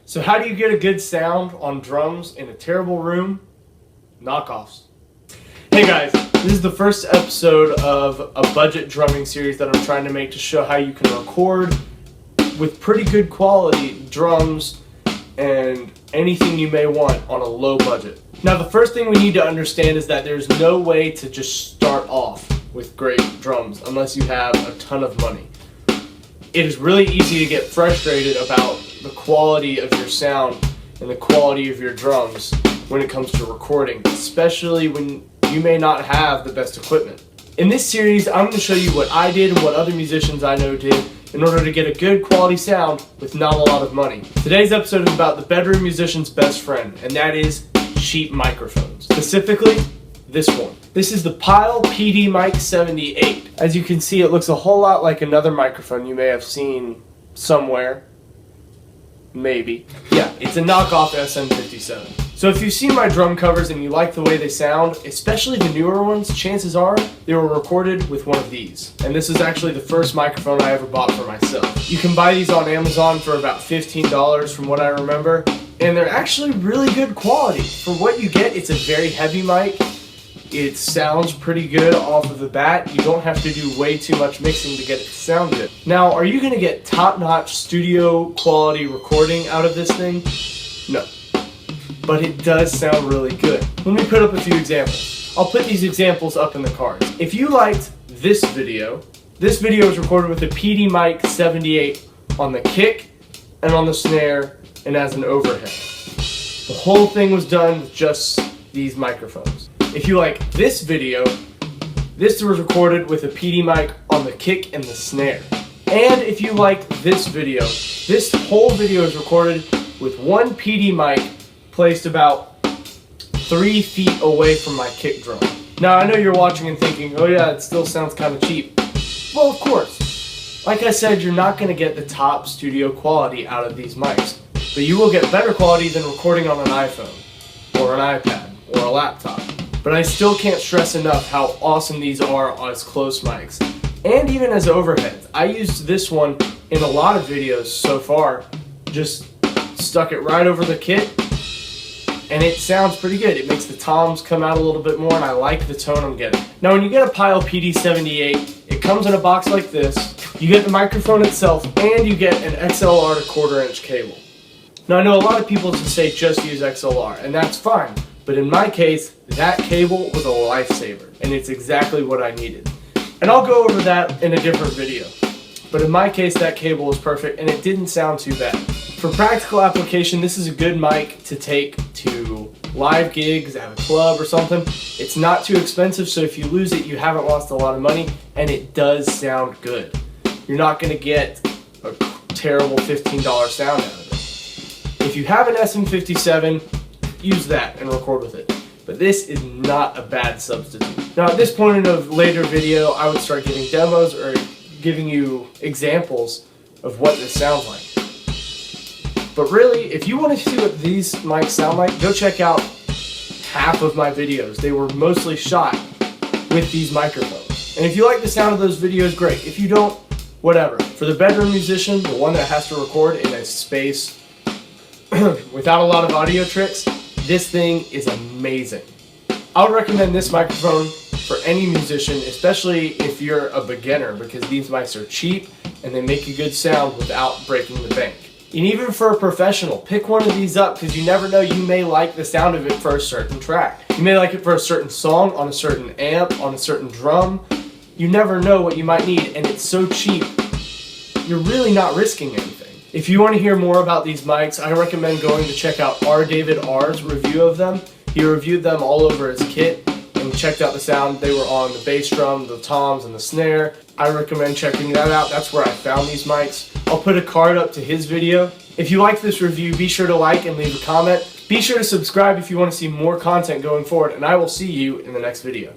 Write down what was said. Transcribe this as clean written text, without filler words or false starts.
So how do you get a good sound on drums in a terrible room? Knockoffs. Hey guys, this is the first episode of a budget drumming series that I'm trying to make to show how you can record with pretty good quality drums and anything you may want on a low budget. Now the first thing we need to understand is that there's no way to just start off with great drums unless you have a ton of money. It is really easy to get frustrated about the quality of your sound and the quality of your drums when it comes to recording, especially when you may not have the best equipment. In this series, I'm going to show you what I did and what other musicians I know did in order to get a good quality sound with not a lot of money. Today's episode is about the bedroom musician's best friend, and that is cheap microphones. Specifically, this one. This is the Pyle PDMIC78. As you can see, it looks a whole lot like another microphone you may have seen somewhere. Maybe. Yeah, it's a knockoff SM57. So if you've seen my drum covers and you like the way they sound, especially the newer ones, chances are they were recorded with one of these. And this is actually the first microphone I ever bought for myself. You can buy these on Amazon for about $15 from what I remember, and they're actually really good quality. For what you get, it's a very heavy mic. It sounds pretty good off of the bat. You don't have to do way too much mixing to get it to sound good. Now, are you going to get top-notch studio quality recording out of this thing? No. But it does sound really good. Let me put up a few examples. I'll put these examples up in the cards. If you liked this video is recorded with a PDMIC78 on the kick and on the snare and as an overhead. The whole thing was done with just these microphones. If you like this video, this was recorded with a PD mic on the kick and the snare. And if you like this video, this whole video is recorded with one PD mic placed about 3 feet away from my kick drum. Now I know you're watching and thinking, oh yeah, it still sounds kind of cheap. Well, of course. Like I said, you're not going to get the top studio quality out of these mics, but you will get better quality than recording on an iPhone or an iPad or a laptop. But I still can't stress enough how awesome these are as close mics. And even as overheads. I used this one in a lot of videos so far. Just stuck it right over the kit, and it sounds pretty good. It makes the toms come out a little bit more, and I like the tone I'm getting. Now when you get a Pyle PD78, it comes in a box like this. You get the microphone itself, and you get an XLR to 1/4 inch cable. Now I know a lot of people say just use XLR, and that's fine. But in my case, that cable was a lifesaver, and it's exactly what I needed. And I'll go over that in a different video. But in my case, that cable was perfect, and it didn't sound too bad. For practical application, this is a good mic to take to live gigs at a club or something. It's not too expensive, so if you lose it, you haven't lost a lot of money, and it does sound good. You're not going to get a terrible $15 sound out of it. If you have an SM57, use that and record with it. But this is not a bad substitute. Now at this point in a later video, I would start giving demos or giving you examples of what this sounds like. But really, if you want to see what these mics sound like, go check out half of my videos. They were mostly shot with these microphones. And if you like the sound of those videos, great. If you don't, whatever. For the bedroom musician, the one that has to record in a space without a lot of audio tricks, this thing is amazing. I would recommend this microphone for any musician, especially if you're a beginner, because these mics are cheap and they make a good sound without breaking the bank. And even for a professional, pick one of these up, because you never know, you may like the sound of it for a certain track. You may like it for a certain song, on a certain amp, on a certain drum. You never know what you might need, and it's so cheap, you're really not risking anything. If you want to hear more about these mics, I recommend going to check out David R's review of them. He reviewed them all over his kit and checked out the sound. They were on the bass drum, the toms, and the snare. I recommend checking that out. That's where I found these mics. I'll put a card up to his video. If you like this review, be sure to like and leave a comment. Be sure to subscribe if you want to see more content going forward, and I will see you in the next video.